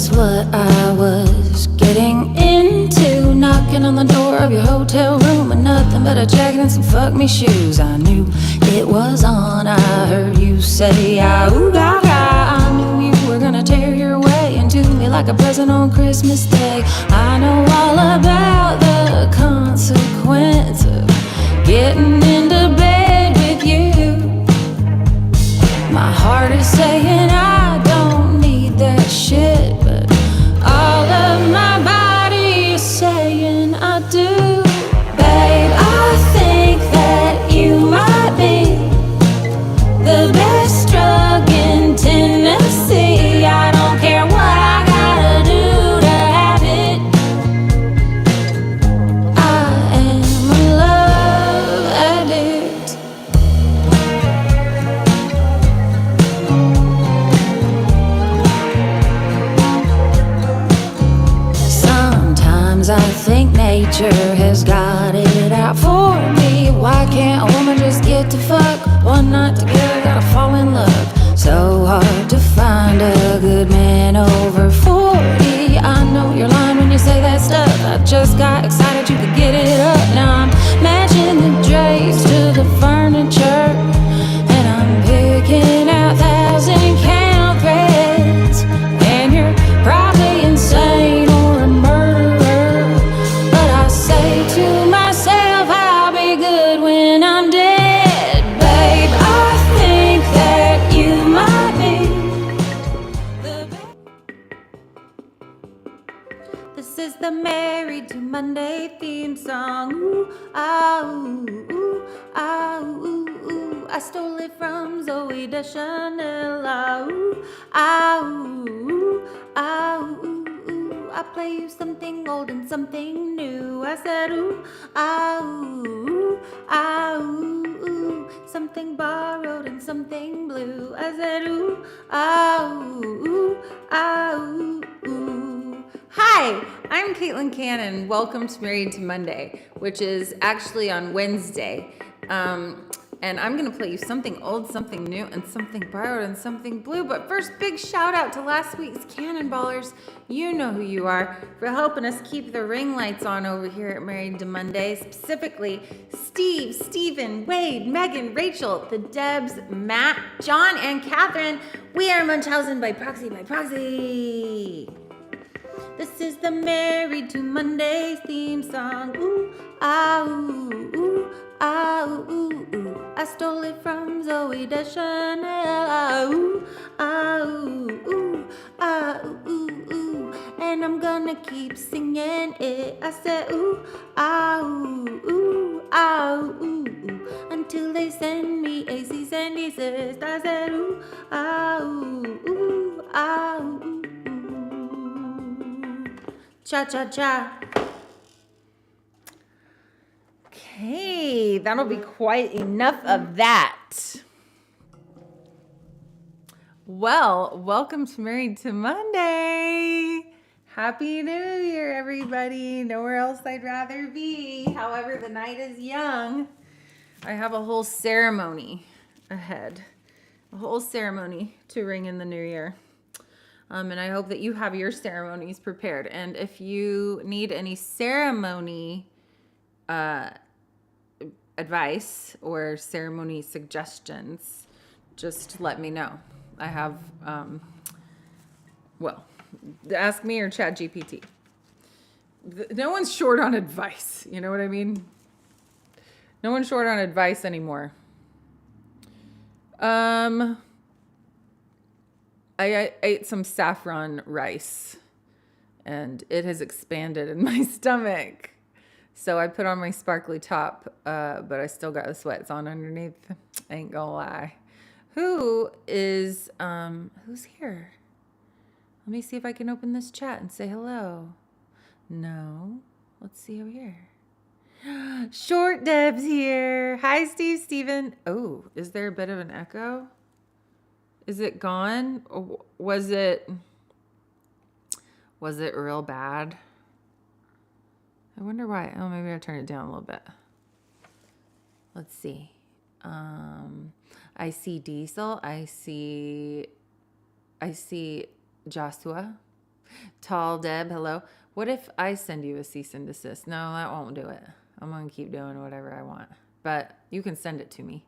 just what I was getting into. Knocking on the door of your hotel room with nothing but a jacket and some fuck me shoes. I knew it was on. I heard you say, "Ooh, gaga." I knew you were gonna tear your way into me like a present on Christmas Day. I know all about the consequence of getting into bed with you. My heart is saying I don't need that shit, but all of my body is saying I do. Babe, I think that you might be the best drug in Tennessee. I don't care what I gotta do to have it. I am a love addict. Sometimes I think nature has got it out for me. Why can't a woman just get to fuck one night together? Gotta fall in love. So hard to find a good man over 40. I know you're lying when you say that stuff. I just got excited you could get it up. Now I'm matching the drapes to the furniture, and I'm picking out 1,000-count threads. And you're probably insane or a murderer, but I say to myself I'll be good when I'm dead. Babe, I think that you might be the best. This is the Married to Monday theme song. Ooh, ah, ooh, ooh, ah, ooh, ooh. I stole it from Zoe Deschanel. Ah, ooh, ah, ooh, ah, ooh, ooh. I play you something old and something new. I said ooh, ah, ooh, ah, ooh, ooh. Something borrowed and something blue. I said ooh, ah, ooh, ah, ooh, ooh. Hi, I'm Caitlin Cannon. Welcome to Married to Monday, which is actually on Wednesday. And I'm going to play you something old, something new, and something borrowed, and something blue. But first, big shout out to last week's Cannonballers. You know who you are, for helping us keep the ring lights on over here at Married to Monday. Specifically, Steve, Stephen, Wade, Megan, Rachel, the Debs, Matt, John, and Catherine. We are Munchausen by Proxy by Proxy. This is the Married to Monday theme song. Ooh, ah, ooh, ooh, ah, ooh, ooh. I stole it from Zoe Deschanel. Ah, ooh, ah, ooh, ooh, ah, ooh, ooh. And I'm gonna keep singing it. I said ooh, ah, ooh, ooh, ah, ooh, ooh. Until they send me a cease and desist. I said ooh, ah, ooh, ooh, ah, ooh. Cha-cha-cha. Okay, that'll be quite enough of that. Well, welcome to Married to Monday. Happy New Year, everybody. Nowhere else I'd rather be. However, the night is young. I have a whole ceremony ahead. A whole ceremony to ring in the new year. And I hope that you have your ceremonies prepared. And if you need any ceremony advice or ceremony suggestions, just let me know. I have, ask me or ChatGPT. No one's short on advice. You know what I mean? No one's short on advice anymore. I ate some saffron rice and it has expanded in my stomach. So I put on my sparkly top, but I still got the sweats on underneath. I ain't gonna lie. Who's here? Let me see if I can open this chat and say hello. No. Let's see over here. Short Deb's here. Hi, Steve, Steven. Oh, is there a bit of an echo? Is it gone? Or was it real bad? I wonder why. Oh, maybe I'll turn it down a little bit. Let's see. I see Diesel. I see Joshua. Tall Deb, hello. What if I send you a cease and desist? No, that won't do it. I'm going to keep doing whatever I want. But you can send it to me.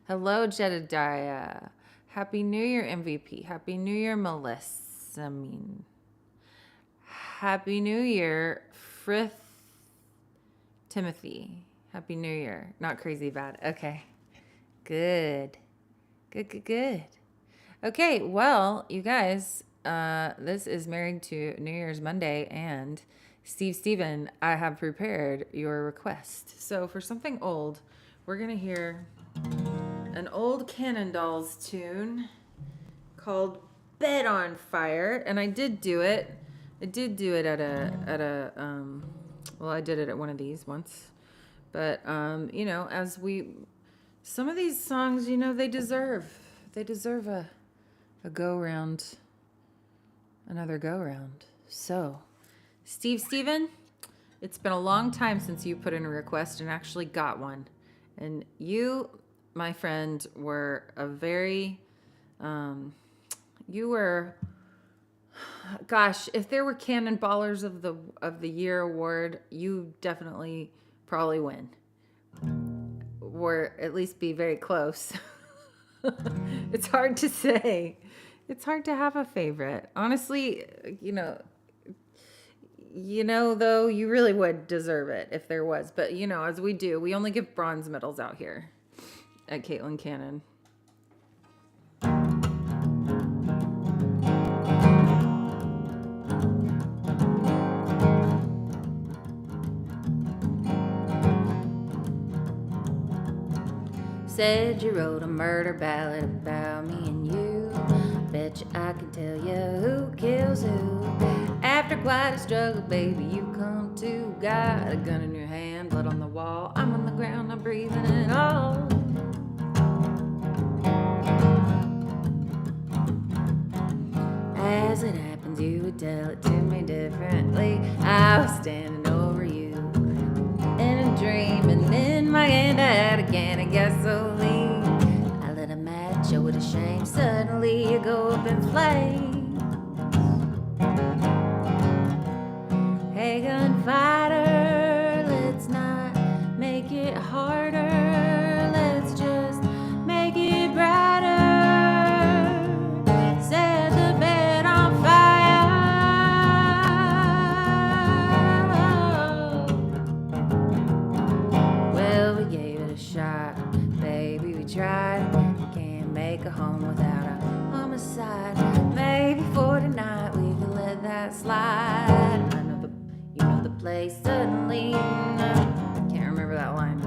Hello, Jedediah. Happy New Year, MVP. Happy New Year, Melissa. Happy New Year, Frith Timothy. Happy New Year. Not crazy bad. Okay. Good. Good. Okay, well, you guys, this is Married to New Year's Monday, and Steven, I have prepared your request. So for something old, we're going to hear an old Cannondalls tune called Bed on Fire, and I did do it. I did do it at a well, I did it at one of these once. But you know, some of these songs, you know, they deserve a go round, another go round. So, Steven, it's been a long time since you put in a request and actually got one. And you, my friend, were gosh, if there were Cannonballers of the Year award, you definitely probably win. Or at least be very close. It's hard to say. It's hard to have a favorite. Honestly, you know, though, you really would deserve it if there was. But, you know, as we only give bronze medals out here at Caitlin Cannon. Said you wrote a murder ballad about me and you. Bet you I can tell you who kills who. After quite a struggle, baby, you come to. Got a gun in your hand, blood on the wall. I'm on the ground, I'm breathing it all. As it happens, you would tell it to me differently. I was standing over you in a dream, and in my hand I had a can of gasoline. I lit a match, oh what a shame, suddenly you go up in flames. Hey gunfighter, let's not make it harder, let's just make it brighter. Set the bed on fire. Well, we gave it a shot, baby, we tried. Can't make a home without a homicide. Maybe for tonight we could let that slide. You know the place suddenly. Can't remember that line.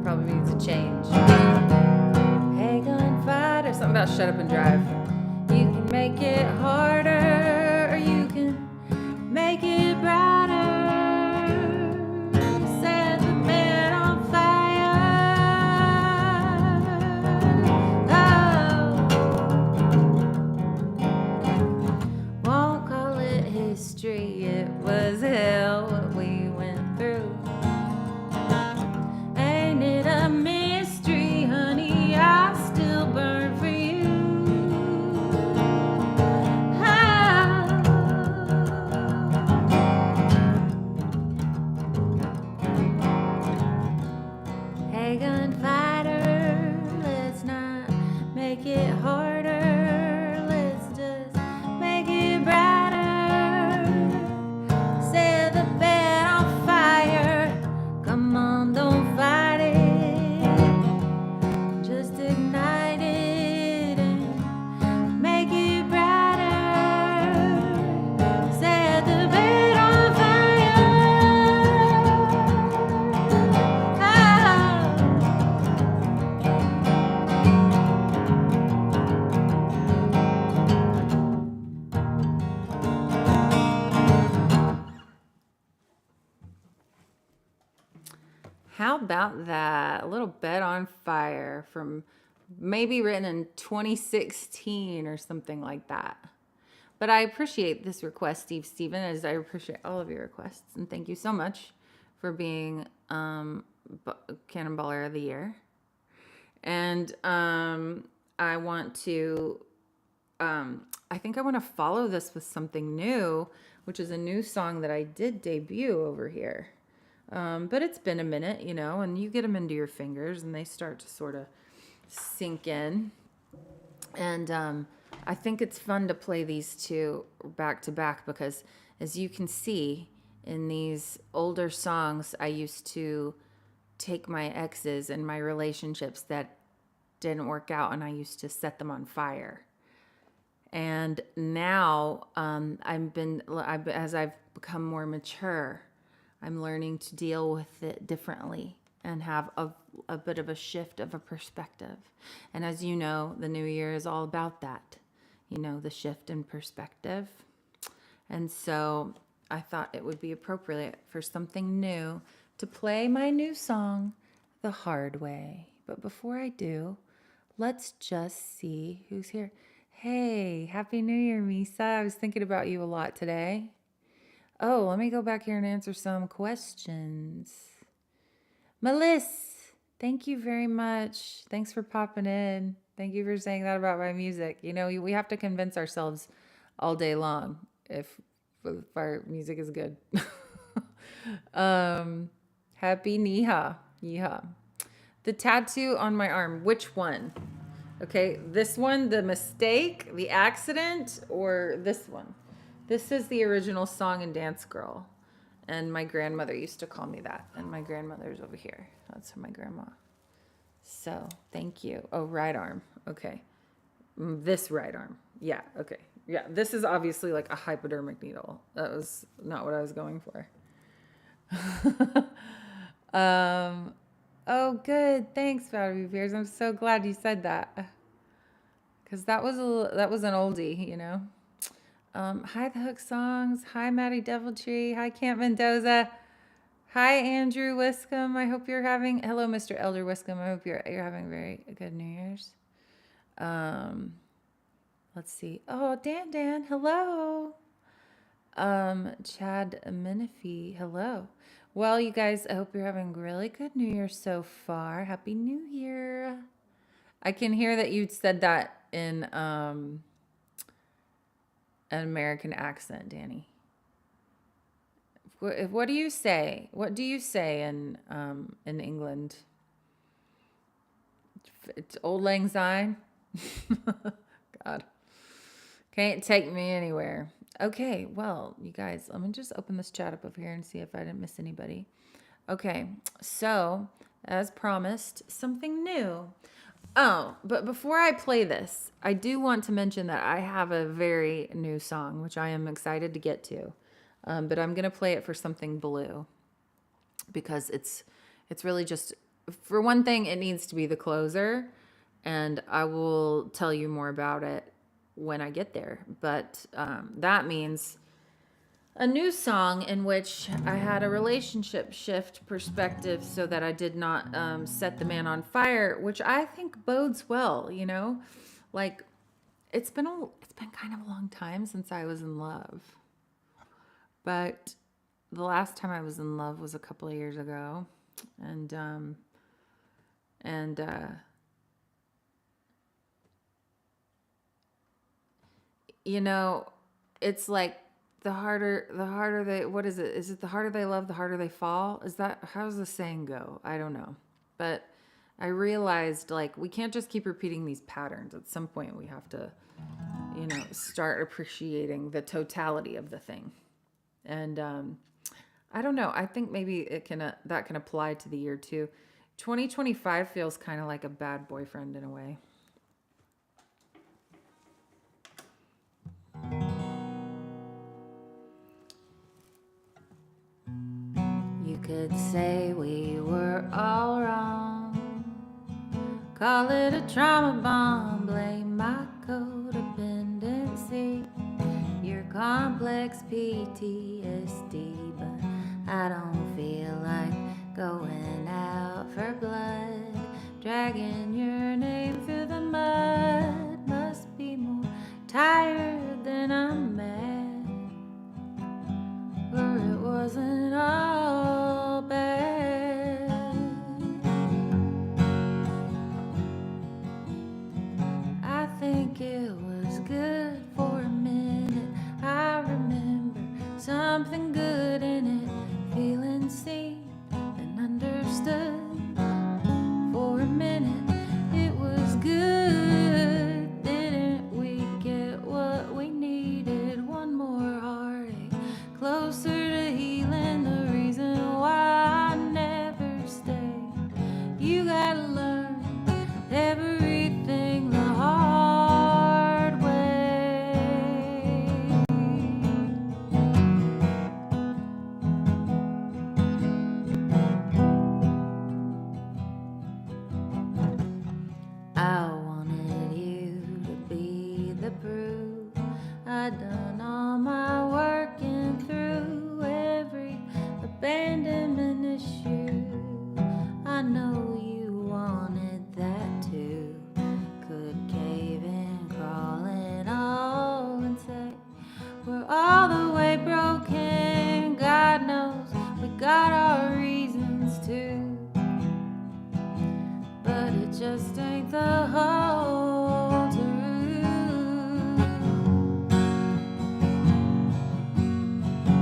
Probably needs a change. Hey gunfighter, something about shut up and drive. You can make it harder, or you can make it brighter. Set the bed on fire. Oh, won't call it history. It was hell what we went through. Ain't it a mystery, honey? I still burn for you. Hey gunfighter, let's not make it harder, let's just make it brighter. Set the bed on fire, come on, don't fight it, just ignite it and make it brighter. Set the bed on fire. How about that? A little Bed on Fire from maybe written in 2016 or something like that. But I appreciate this request, Steven, as I appreciate all of your requests. And thank you so much for being Cannonballer of the Year. And I want to, I think I want to follow this with something new. which is a new song that I did debut over here. But it's been a minute, you know, and you get them into your fingers and they start to sort of sink in. And I think it's fun to play these two back to back because, as you can see in these older songs, I used to take my exes and my relationships that didn't work out and I used to set them on fire. And now as I've become more mature, I'm learning to deal with it differently and have a bit of a shift of a perspective. And as you know, the new year is all about that, you know, the shift in perspective. And so I thought it would be appropriate for something new to play my new song the hard way. But before I do, let's just see who's here. Hey, Happy New Year, Misa. I was thinking about you a lot today. Oh, let me go back here and answer some questions. Melissa, thank you very much. Thanks for popping in. Thank you for saying that about my music. You know, we have to convince ourselves all day long if our music is good. Happy Niha. Yeehaw. The tattoo on my arm, which one? Okay, this one, the mistake, the accident, or this one? This is the original Song and Dance Girl. And my grandmother used to call me that. And my grandmother's over here. That's my grandma. So, thank you. Oh, right arm. Okay. This right arm. Yeah, okay. Yeah, this is obviously like a hypodermic needle. That was not what I was going for. Oh, good. Thanks, Valerie Beers. I'm so glad you said that. Because that was an oldie, you know. Hi, The Hook Songs. Hi, Maddie Deviltree. Hi, Camp Mendoza. Hi, Andrew Wiscombe. I hope you're having... Hello, Mr. Elder Wiscombe. I hope you're having very good New Year's. Let's see. Oh, Dan. Hello. Chad Menifee. Hello. Well, you guys, I hope you're having really good New Year so far. Happy New Year. I can hear that you said that in an American accent, Danny. What do you say? What do you say in England? It's Old Lang Syne. God, can't take me anywhere. Okay, well, you guys, let me just open this chat up over here and see if I didn't miss anybody. Okay, so as promised, something new. Oh, but before I play this, I do want to mention that I have a very new song, which I am excited to get to. But I'm going to play it for something blue because it's really just, for one thing, it needs to be the closer, and I will tell you more about it when I get there. But that means a new song in which I had a relationship shift perspective so that I did not set the man on fire, which I think bodes well, you know? Like, it's been kind of a long time since I was in love. But the last time I was in love was a couple of years ago. And you know, it's like the harder they, what is it? Is it the harder they love, the harder they fall? How does the saying go? I don't know. But I realized, like, we can't just keep repeating these patterns. At some point we have to, you know, start appreciating the totality of the thing. And I don't know. I think maybe that can apply to the year too. 2025 feels kind of like a bad boyfriend in a way. You could say we were all wrong, call it a trauma bomb, blame my codependency, your complex PTSD, but I don't feel like going out for blood, dragging your name through the mud, must be more tired than I'm mad, or it wasn't all bad. I think it was good for a minute. I remember something good in it, feeling seen and understood. For a minute, it was good. Didn't we get what we needed? One more heartache, closer to healing. The reason why I never stay. You gotta learn everything the hard way. I wanted you to be the proof. I'd done all my working through every abandonment issue. I know you wanted that too. Could cave in, crawl in all and say we're all the way broken. God knows we got our reasons too. But it just ain't the whole truth.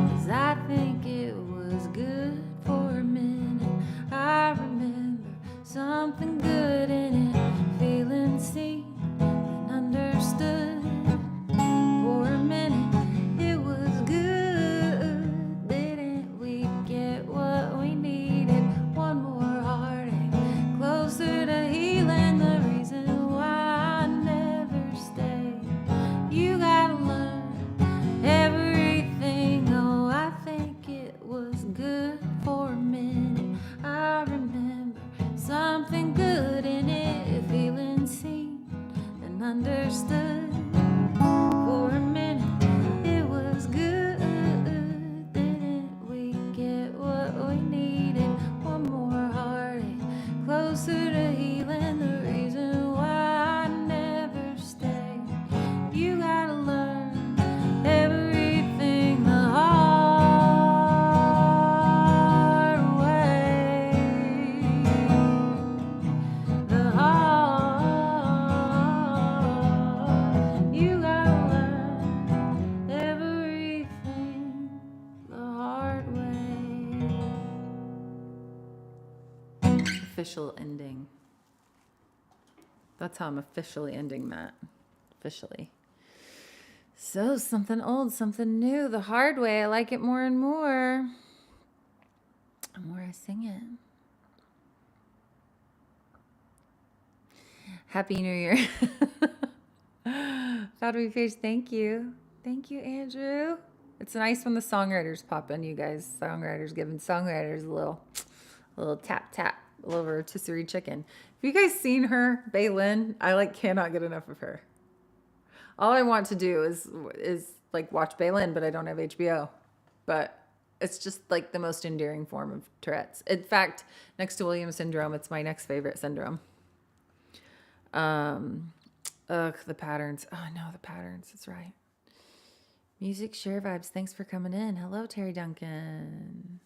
'Cause I think it was good for a minute. I remember something good in it, feeling seen and understood. For a minute, it was good. Didn't we get what we needed? One more heartache, closer to healing. The reason why I never stay. You gotta learn everything. Oh, I think it was good for a minute. I remember something good in it, feeling seen and understood. For a minute, it was good. Didn't we get what we needed? One more heartache, closer to healing. The reason why I never stay. You gotta learn everything the hard way. The hard. You gotta learn everything the hard way. Official ending. That's how I'm officially ending that. Officially. So, something old, something new, the hard way. I like it more and more. The more I sing it. Happy New Year. Fatima Page, thank you. Thank you, Andrew. It's nice when the songwriters pop in, you guys. Songwriters giving songwriters a little tap tap all over rotisserie chicken. Have you guys seen her, Baylin? I cannot get enough of her. All I want to do is watch Baylin, but I don't have HBO. But it's just the most endearing form of Tourette's. In fact, next to Williams syndrome, it's my next favorite syndrome. The patterns. Oh no, the patterns. That's right. Music share vibes. Thanks for coming in. Hello, Terry Duncan.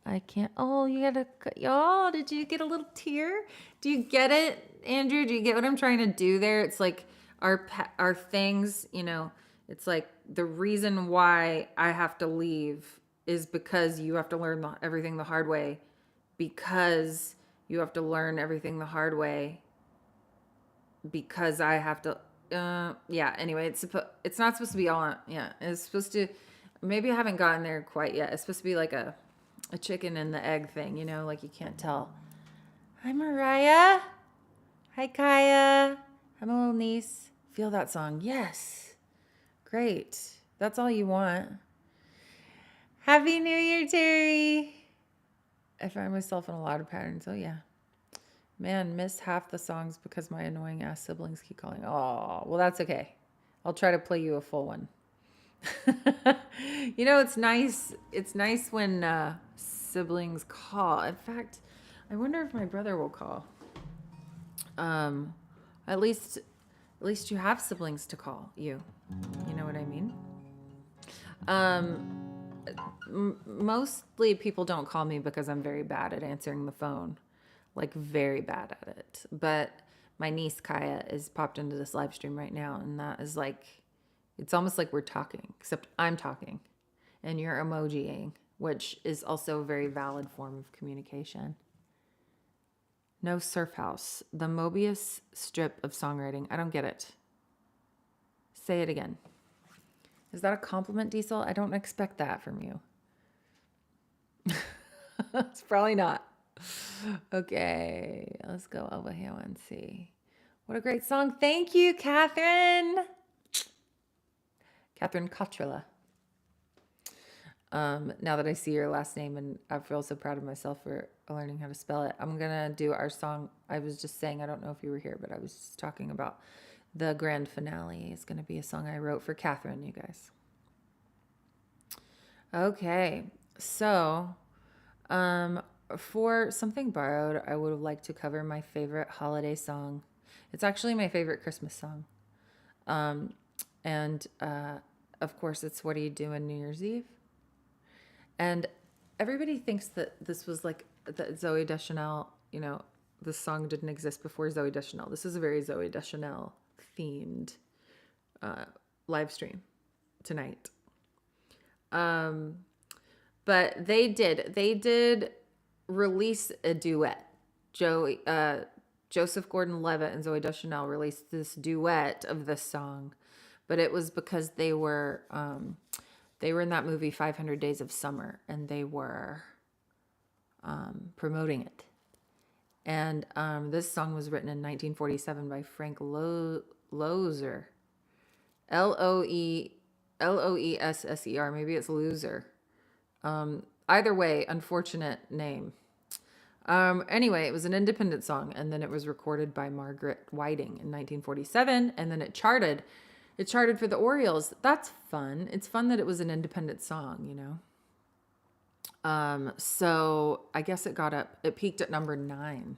I can't. Oh, you gotta. Oh, did you get a little tear? Do you get it, Andrew? Do you get what I'm trying to do there? It's like our things. It's like the reason why I have to leave is because you have to learn everything the hard way. Because you have to learn everything the hard way. Because I have to. Yeah. Anyway, it's not supposed to be all. Yeah, it's supposed to. Maybe I haven't gotten there quite yet. It's supposed to be like a chicken and the egg thing, you can't tell. Hi, Mariah. Hi, Kaya. Hi, my little niece. Feel that song. Yes. Great. That's all you want. Happy New Year, Terry. I find myself in a lot of patterns. Oh, yeah. Man, missed half the songs because my annoying ass siblings keep calling. Oh, well, that's okay. I'll try to play you a full one. It's nice. It's nice when siblings call. In fact, I wonder if my brother will call. At least you have siblings to call you. You know what I mean? Mostly people don't call me because I'm very bad at answering the phone. Very bad at it. But my niece Kaya is popped into this live stream right now, and that is it's almost like we're talking, except I'm talking. and you're emojiing, which is also a very valid form of communication. No surf house. The Mobius strip of songwriting. I don't get it. Say it again. Is that a compliment, Diesel? I don't expect that from you. It's probably not. Okay, let's go over here and see. What a great song. Thank you, Catherine. Catherine Cotrilla. Now that I see your last name, and I feel so proud of myself for learning how to spell it, I'm going to do our song. I was just saying, I don't know if you were here, but I was just talking about the grand finale is going to be a song I wrote for Catherine, you guys. Okay, so for Something Borrowed, I would like to cover my favorite holiday song. It's actually my favorite Christmas song. Of course, it's What Do You Do on New Year's Eve? And everybody thinks that this was like that Zooey Deschanel, you know, this song didn't exist before Zooey Deschanel. This is a very Zooey Deschanel themed live stream tonight. But they did release a duet. Joseph Gordon-Levitt and Zooey Deschanel released this duet of this song, but it was because they were in that movie 500 Days of Summer, and they were promoting it. And this song was written in 1947 by Frank Loesser. Loesser. Maybe it's Loser. Either way, unfortunate name. Anyway, it was an independent song, and then it was recorded by Margaret Whiting in 1947, and then it charted. It charted for the Orioles. That's fun. It's fun that it was an independent song, you know. So I guess it peaked at number 9,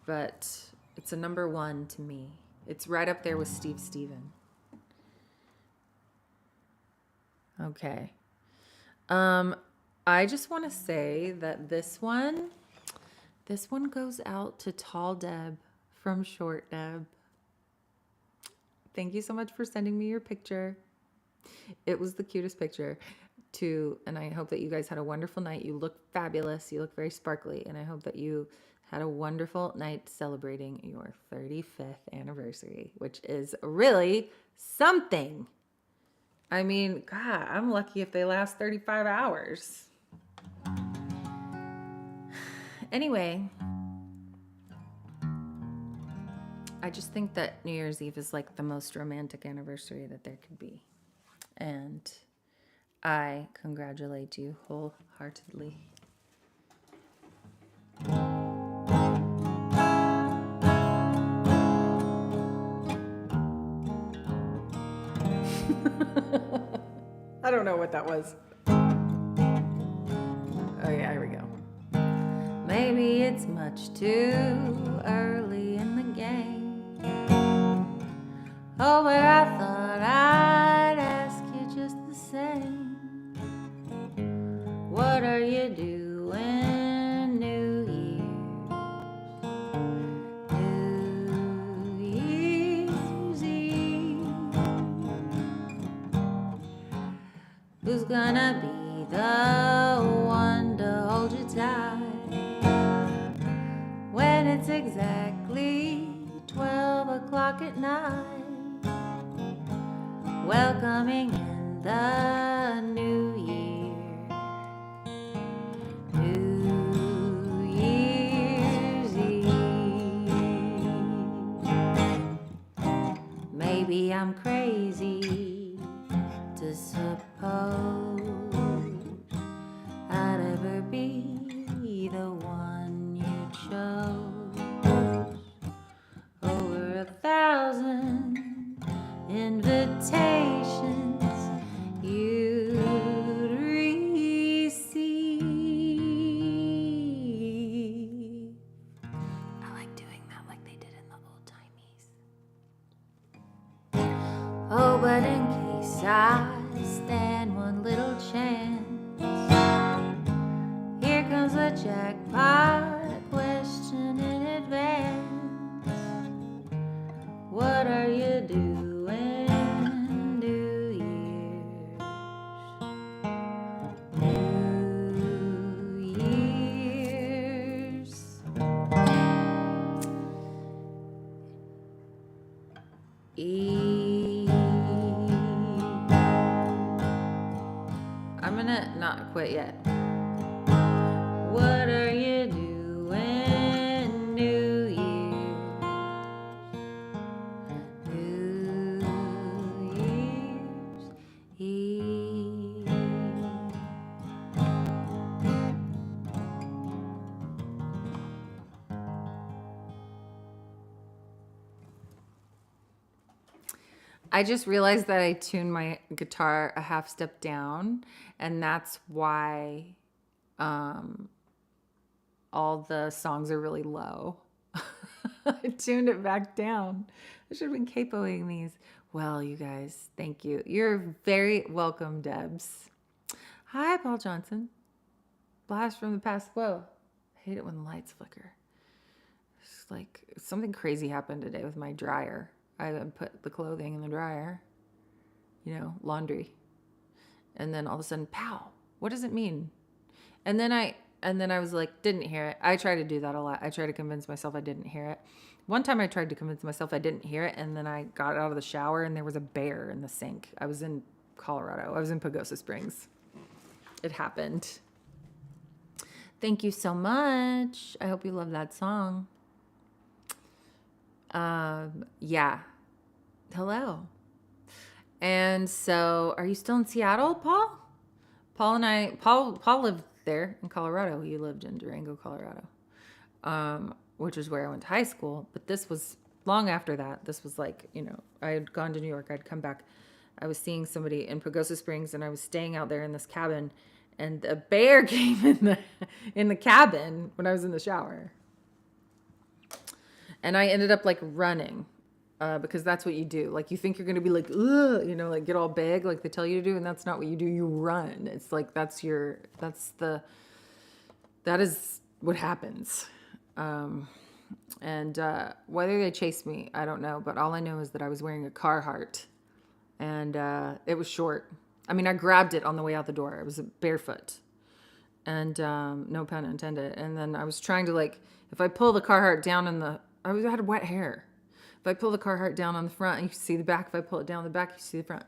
but it's a number 1 to me. It's right up there with Steve Stephen. Okay. I just want to say that this one goes out to Tall Deb from Short Deb. Thank you so much for sending me your picture. It was the cutest picture too, and I hope that you guys had a wonderful night. You look fabulous. You look very sparkly, and I hope that you had a wonderful night celebrating your 35th anniversary, which is really something. I mean, God, I'm lucky if they last 35 hours. Anyway, I just think that New Year's Eve is like the most romantic anniversary that there could be. And I congratulate you wholeheartedly. I don't know what that was. Oh yeah, here we go. Maybe it's much too early in the game. Oh, but I thought I'd ask you just the same. What are you doing New Year's Eve? Who's gonna be the one to hold you tight when it's exactly 12 o'clock at night? Welcoming in the new year. New Year's Eve. Maybe I'm crazy to suppose I'd ever be the one you chose. Over 1,000 invitations you'd receive. I like doing that like they did in the old timies. Oh, but in case I stand one little chance, here comes a jackpot question in advance. What are you doing New Year's? minute? Not quite yet. What are you doing, New Year's? New Year's Eve. I just realized that I tuned my guitar a half step down, and that's why all the songs are really low. I tuned it back down. I should have been capoing these. Well, you guys, thank you. You're very welcome, Debs. Hi, Paul Johnson. Blast from the past. Whoa. I hate it when the lights flicker. It's like something crazy happened today with my dryer. I put the clothing in the dryer, laundry. And then all of a sudden, pow, what does it mean? And then I was like, didn't hear it. I try to do that a lot. I try to convince myself I didn't hear it. One time I tried to convince myself I didn't hear it, and then I got out of the shower and there was a bear in the sink. I was in Colorado. I was in Pagosa Springs. It happened. Thank you so much. I hope you love that song. Yeah. Hello. And so, are you still in Seattle, Paul? Paul lived there in Colorado. He lived in Durango, Colorado, which is where I went to high school. But this was long after that. This was like, I had gone to New York. I'd come back. I was seeing somebody in Pagosa Springs, and I was staying out there in this cabin, and a bear came in the cabin when I was in the shower. And I ended up like running, because that's what you do. Like you think you're going to be like, ugh, like get all big like they tell you to do. And that's not what you do. You run. It's like, that is what happens. And whether they chased me, I don't know. But all I know is that I was wearing a Carhartt, and it was short. I mean, I grabbed it on the way out the door. I was barefoot, and no pun intended. And then I was trying to like, if I pull the Carhartt down I had wet hair. If I pull the Carhartt down on the front, you can see the back. If I pull it down the back, you see the front.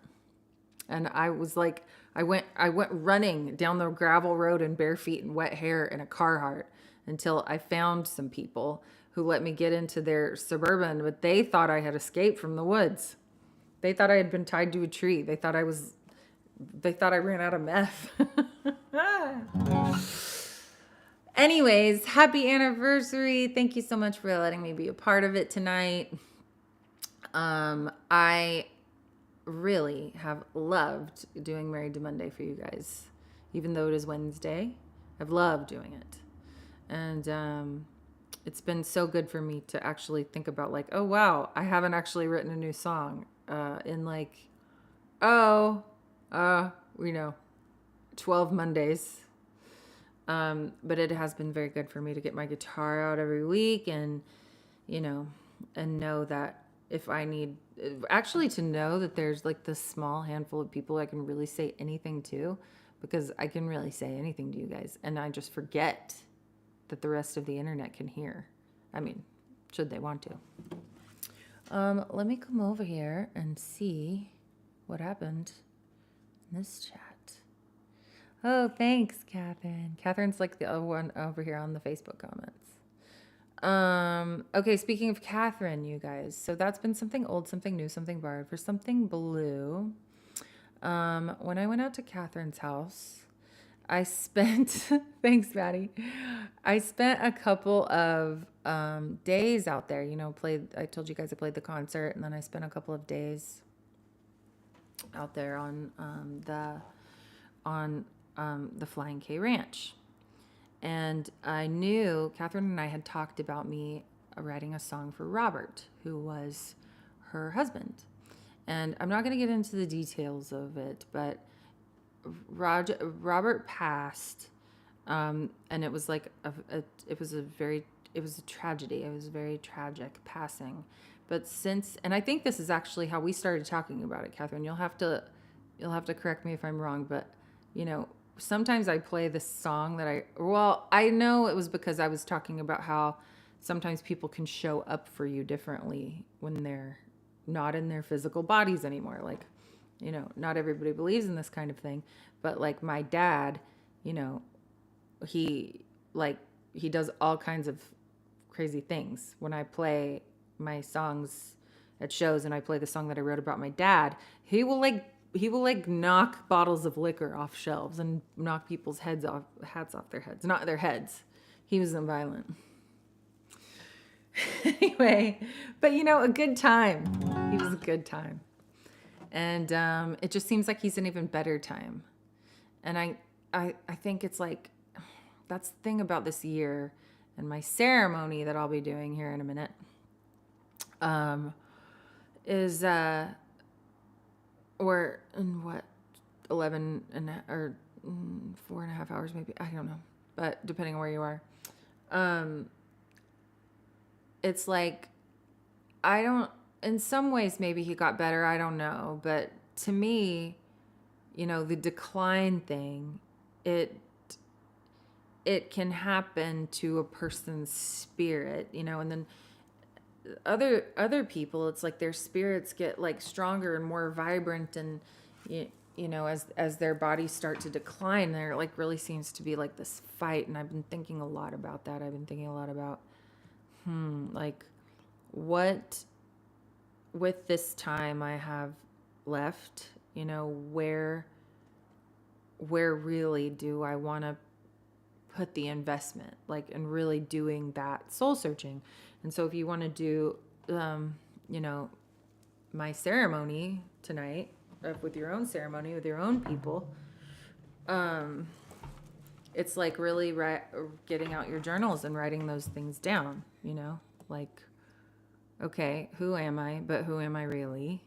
And I was like, I went running down the gravel road in bare feet and wet hair in a Carhartt until I found some people who let me get into their Suburban, but they thought I had escaped from the woods. They thought I had been tied to a tree. They thought I ran out of meth. Anyways, happy anniversary. Thank you so much for letting me be a part of it tonight. I really have loved doing Married to Monday for you guys. Even though it is Wednesday, I've loved doing it. And it's been so good for me to actually think about like, oh, wow, I haven't actually written a new song in like, 12 Mondays. But it has been very good for me to get my guitar out every week and know that if I need, actually to know that there's like this small handful of people I can really say anything to, because I can really say anything to you guys. And I just forget that the rest of the internet can hear. I mean, should they want to. Let me come over here and see what happened in this chat. Oh, thanks, Catherine. Catherine's like the other one over here on the Facebook comments. Okay, speaking of Catherine, you guys. So that's been something old, something new, something borrowed. For something blue, when I went out to Catherine's house, I spent, thanks, Maddie. I spent a couple of days out there, I told you guys I played the concert, and then I spent a couple of days out there on the Flying K Ranch. And I knew Catherine and I had talked about me writing a song for Robert, who was her husband. And I'm not going to get into the details of it, but Robert passed, and it was like it was a tragedy. It was a very tragic passing. But and I think this is actually how we started talking about it, Catherine. You'll have to correct me if I'm wrong, but sometimes I play this song that I know it was because I was talking about how sometimes people can show up for you differently when they're not in their physical bodies anymore. Like not everybody believes in this kind of thing, but like my dad, you know, he like he does all kinds of crazy things. When I play my songs at shows and I play the song that I wrote about my dad, he will knock bottles of liquor off shelves and knock people's hats off their heads, not their heads. He was violent. Anyway, but a good time. He was a good time. And it just seems like he's an even better time. And I think it's like, that's the thing about this year and my ceremony that I'll be doing here in a minute, is, or in what, 11 and, or 4.5 hours maybe, I don't know, but depending on where you are, it's like, in some ways maybe he got better, I don't know, but to me, the decline thing, it can happen to a person's spirit, and then other people, it's like their spirits get like stronger and more vibrant, and as their bodies start to decline, there like really seems to be like this fight. And I've been thinking a lot about that. I've been thinking a lot about like what with this time I have left, where really do I want to put the investment, like, and really doing that soul searching. And so if you want to do, my ceremony tonight, with your own ceremony, with your own people, it's like really getting out your journals and writing those things down, like, okay, who am I, but who am I really?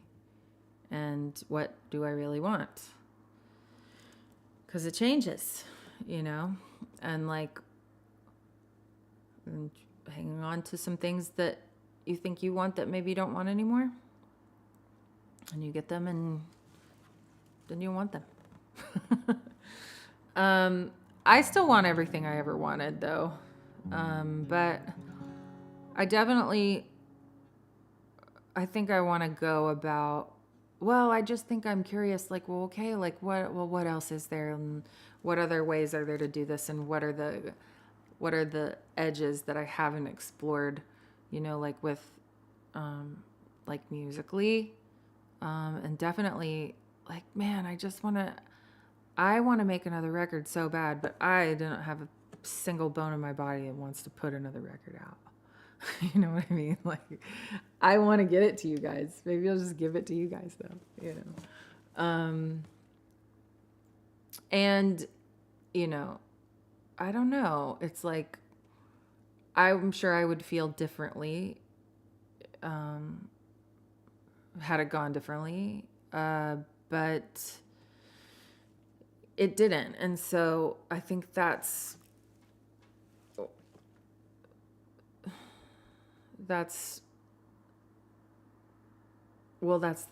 And what do I really want? Because it changes, and like, and hanging on to some things that you think you want that maybe you don't want anymore, and you get them and then you want them. I still want everything I ever wanted though, but I think I want to go about, well, I just think I'm curious, like, well, okay, like what else is there, and what other ways are there to do this, and what are the edges that I haven't explored, like with, like musically, and definitely like, man, I want to make another record so bad, but I don't have a single bone in my body that wants to put another record out. You know what I mean? Like, I want to get it to you guys. Maybe I'll just give it to you guys though, and, I don't know. It's like, I'm sure I would feel differently, had it gone differently, but it didn't. And so I think that's the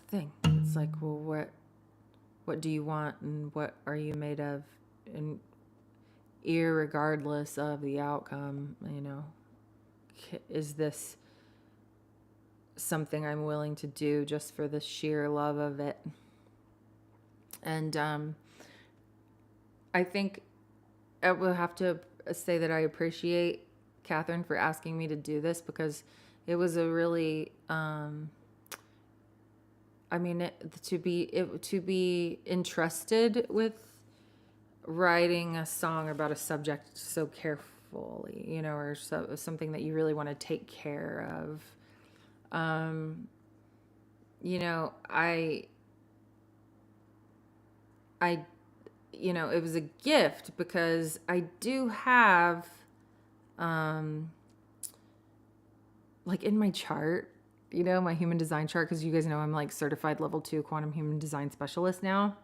thing. It's like, well, what do you want, and what are you made of? And irregardless of the outcome, is this something I'm willing to do just for the sheer love of it? And I think I will have to say that I appreciate Catherine for asking me to do this, because it was a really, to be entrusted with writing a song about a subject so carefully, or something that you really want to take care of. It was a gift, because I do have, like in my chart, my human design chart, because you guys know I'm like certified level 2 quantum human design specialist now,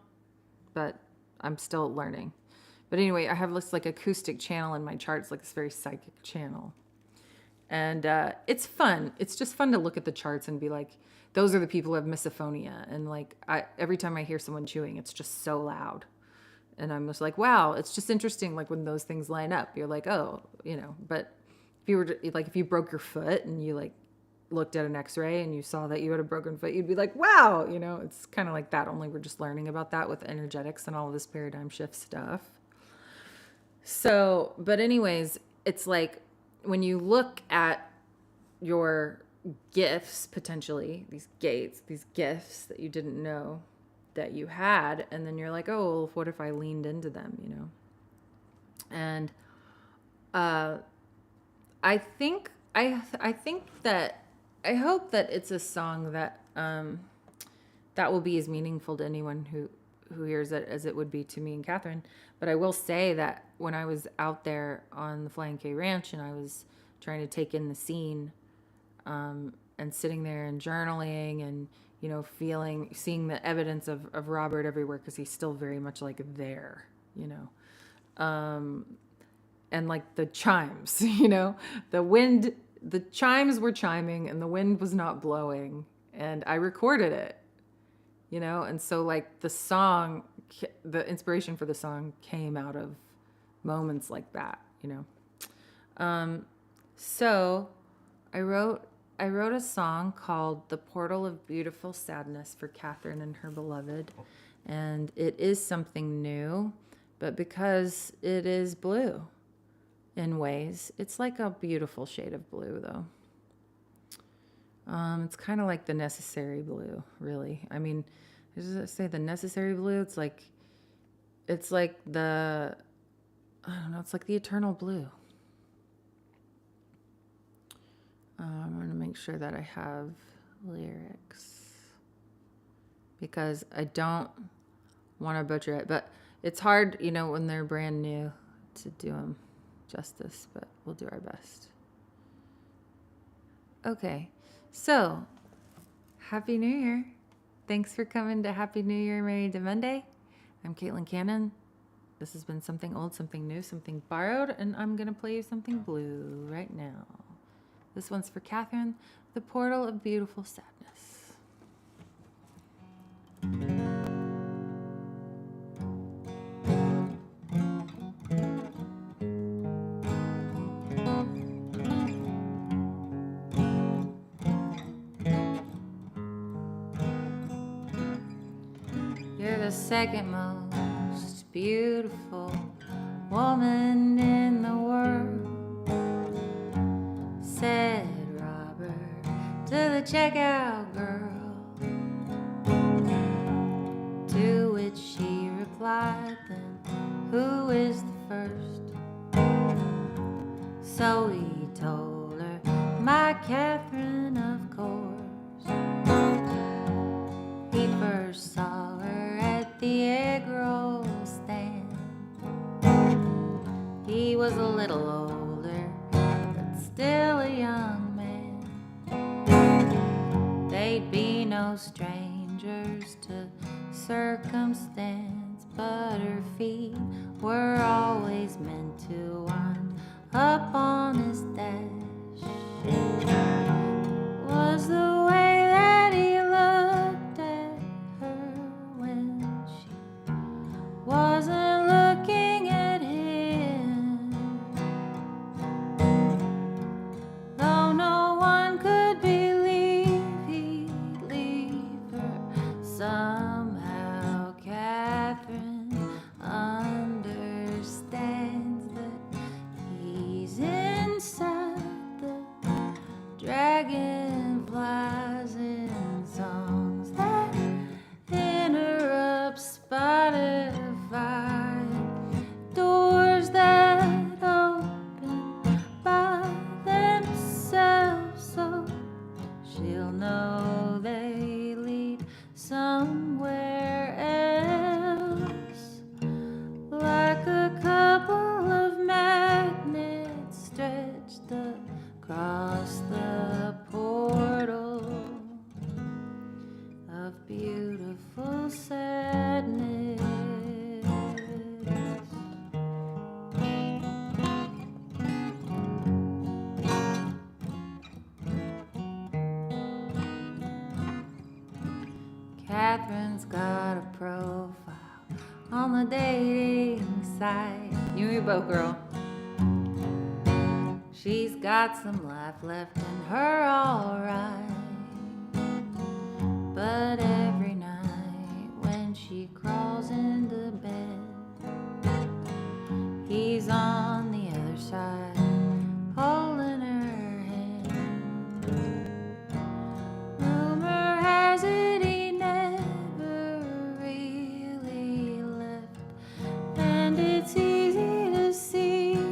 but I'm still learning. But anyway, I have this like acoustic channel in my chart. It's like this very psychic channel. And it's fun. It's just fun to look at the charts and be like, those are the people who have misophonia. And like, every time I hear someone chewing, it's just so loud. And I'm just like, wow, it's just interesting. Like when those things line up, you're like, oh, but if you were to, like, if you broke your foot and you like looked at an x-ray and you saw that you had a broken foot, you'd be like, wow, you know, it's kind of like that, only we're just learning about that with energetics and all of this paradigm shift stuff. So, but anyways, it's like when you look at your gifts, potentially these gates, these gifts that you didn't know that you had, and then you're like, oh, well, what if I leaned into them, you know? And I think that I hope that it's a song that that will be as meaningful to anyone who hears it as it would be to me and Catherine. But I will say that when I was out there on the Flying K Ranch and I was trying to take in the scene, and sitting there and journaling and, you know, seeing the evidence of Robert everywhere, because he's still very much like there, you know. And like the chimes, you know, the chimes were chiming and the wind was not blowing, and I recorded it, you know. And so like the inspiration for the song came out of moments like that, you know. So I wrote a song called The Portal of Beautiful Sadness for Catherine and her beloved. And it is something new, but because it is blue in ways, it's like a beautiful shade of blue though. It's kind of like the necessary blue, really. I mean, does it say the necessary blue? It's like the, I don't know, it's like the eternal blue. I'm going to make sure that I have lyrics because I don't want to butcher it, but it's hard, you know, when they're brand new to do them justice, but we'll do our best. Okay, so Happy New Year. Thanks for coming to Happy New Year, Married to Monday. I'm Caitlin Cannon. This has been something old, something new, something borrowed, and I'm going to play you something blue right now. This one's for Catherine, The Portal of Beautiful Sadness. You're the second most beautiful woman in the world, said Robert to the checkout girl, to which she replied, then who is the first? So he told her, my Catherine, of course. He first saw her at the egg roll stand. He was a little older, but still a young man. They'd be no strangers to circumstance, but her feet were always meant to wind up on his dash. Was the way that he looked at her when she wasn't looking at him. Though no one could believe he'd leave her, somehow Catherine understands that he's inside the dragonflies in songs that interrupt Spotify, doors that open by themselves, so she'll know they lead somewhere else. Like a couple of magnets stretched across the portal of beautiful sadness. Catherine's got a profile on the dating site. You and me both, girl. She's got some life left in her, alright. But every night when she crawls into bed, he's on the other side, holding her hand. Rumor has it he never really left, and it's easy to see him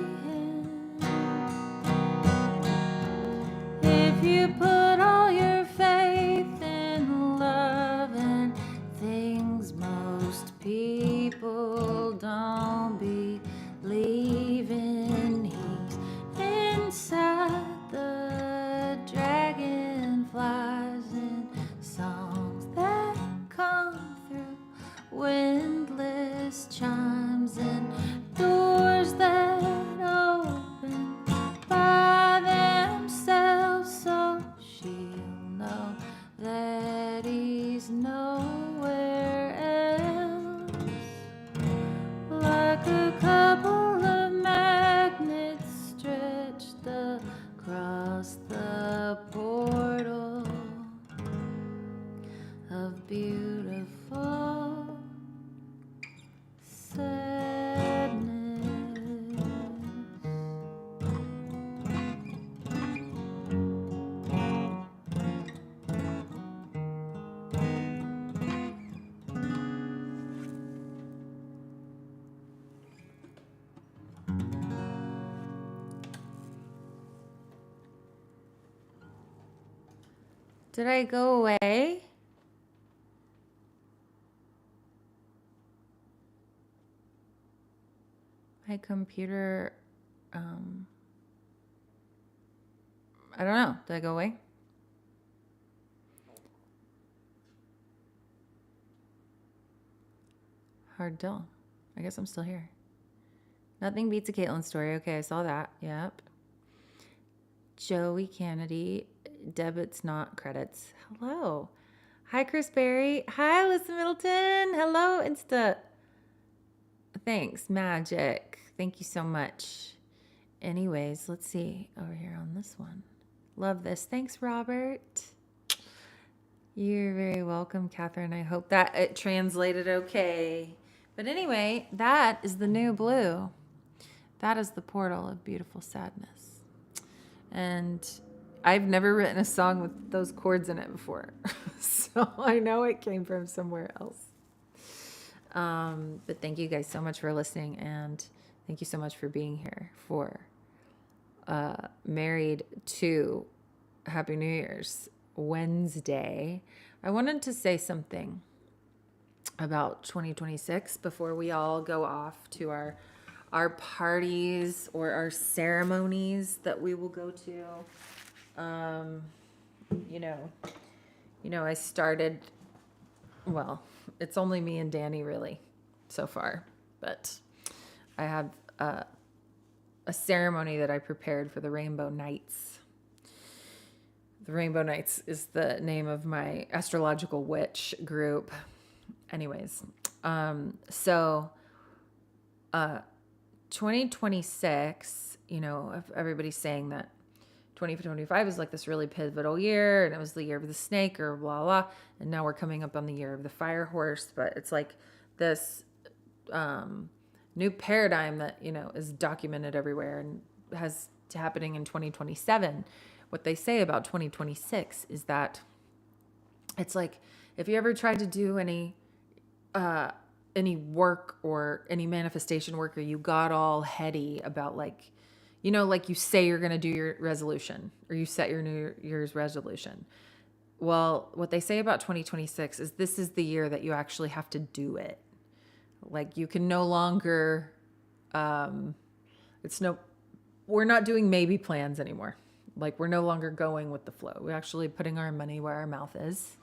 if you put all your faith in love and things most people don't believe in. He's inside the dragonflies and songs that come through windless chimes and doors that open by themselves, so she'll know that he's nowhere else. Like a couple of magnets stretched across the portal of beautiful sadness. Did I go away? My computer, I don't know. Did I go away? Hard tell. I guess I'm still here. Nothing beats a Caitlin story. Okay, I saw that. Yep. Joey Kennedy, debits, not credits. Hello. Hi, Chris Berry. Hi, Alyssa Middleton. Hello, Insta. Thanks, Magic. Thank you so much. Anyways, let's see over here on this one. Love this. Thanks, Robert. You're very welcome, Catherine. I hope that it translated okay. But anyway, that is the new blue. That is the portal of beautiful sadness. And I've never written a song with those chords in it before. So I know it came from somewhere else. But thank you guys so much for listening, and thank you so much for being here for Married to Happy New Year's Wednesday. I wanted to say something about 2026 before we all go off to our parties or our ceremonies that we will go to. I started, well, it's only me and Danny really so far, but I have a ceremony that I prepared for the Rainbow Nights. The Rainbow Nights is the name of my astrological witch group. Anyways, 2026, everybody's saying that 2025 is like this really pivotal year, and it was the year of the snake or blah, blah. And now we're coming up on the year of the fire horse, but it's like this new paradigm that, is documented everywhere and has happening in 2027. What they say about 2026 is that it's like, if you ever tried to do any work or any manifestation work, or you got all heady about like you say you're going to do your resolution, or you set your New Year's resolution. Well, what they say about 2026 is this is the year that you actually have to do it. Like, you can no longer, we're not doing maybe plans anymore. Like, we're no longer going with the flow. We're actually putting our money where our mouth is,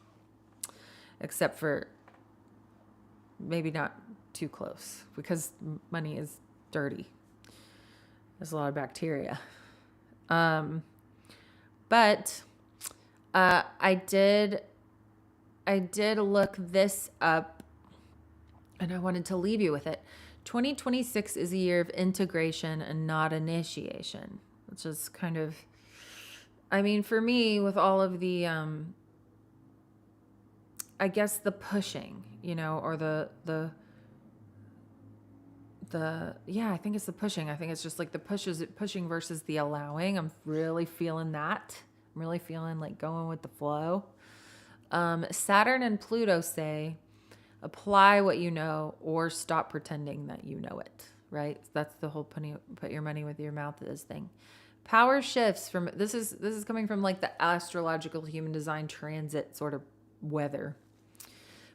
except for maybe not too close, because money is dirty. There's a lot of bacteria. But I did look this up, and I wanted to leave you with it. 2026 is a year of integration and not initiation. just kind of, I mean, for me, with all of the, I guess the pushing, you know, or yeah, I think it's the pushing. I think it's just like the pushing versus the allowing. I'm really feeling that. I'm really feeling like going with the flow. Saturn and Pluto say, apply what you know or stop pretending that you know it, right? That's the whole put your money where your mouth is thing. Power shifts from, this is coming from like the astrological human design transit sort of weather.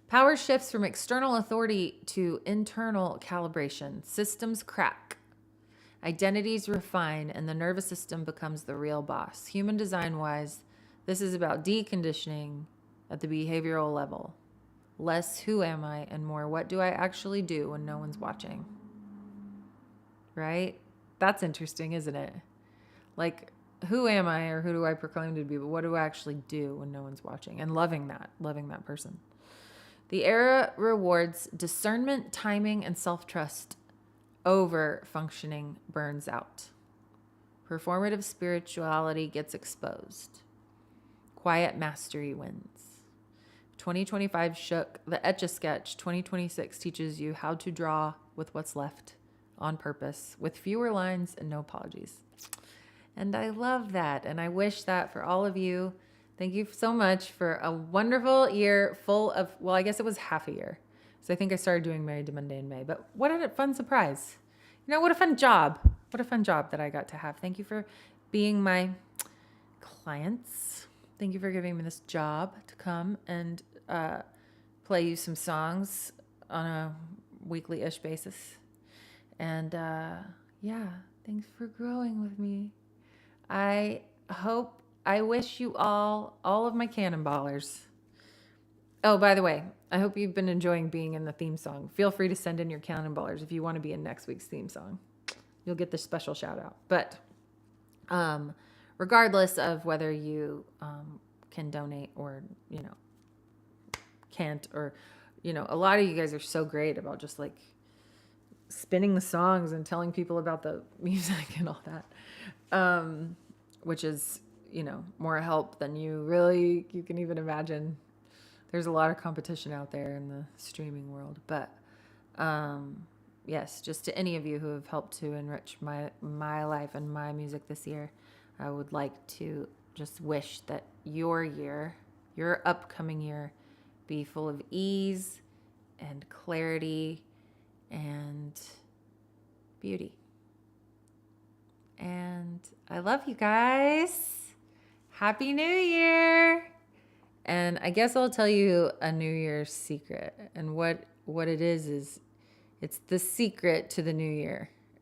Power shifts from external authority to internal calibration. Systems crack. Identities refine, and the nervous system becomes the real boss. Human design-wise, this is about deconditioning at the behavioral level. Less who am I and more what do I actually do when no one's watching. Right? That's interesting, isn't it? Like, who am I or who do I proclaim to be, but what do I actually do when no one's watching? And loving that person. The era rewards discernment, timing, and self-trust. Over functioning burns out. Performative spirituality gets exposed. Quiet mastery wins. 2025 shook the Etch-a-Sketch. 2026 teaches you how to draw with what's left on purpose, with fewer lines and no apologies. And I love that. And I wish that for all of you. Thank you so much for a wonderful year full of, well, I guess it was half a year. So I think I started doing Married to Monday in May. But what a fun surprise. You know, what a fun job. What a fun job that I got to have. Thank you for being my clients. Thank you for giving me this job to come and play you some songs on a weekly-ish basis. And yeah, thanks for growing with me. I wish you all of my cannonballers. Oh, by the way, I hope you've been enjoying being in the theme song. Feel free to send in your cannonballers if you want to be in next week's theme song. You'll get this special shout out. But regardless of whether you can donate or, you know, can't, or, you know, a lot of you guys are so great about just like spinning the songs and telling people about the music and all that, which is, you know, more help than you can even imagine. There's a lot of competition out there in the streaming world, but yes, just to any of you who have helped to enrich my life and my music this year, I would like to just wish that your upcoming year, be full of ease and clarity and beauty. And I love you guys. Happy New Year. And I guess I'll tell you a New Year's secret. And what it is it's the secret to the new year.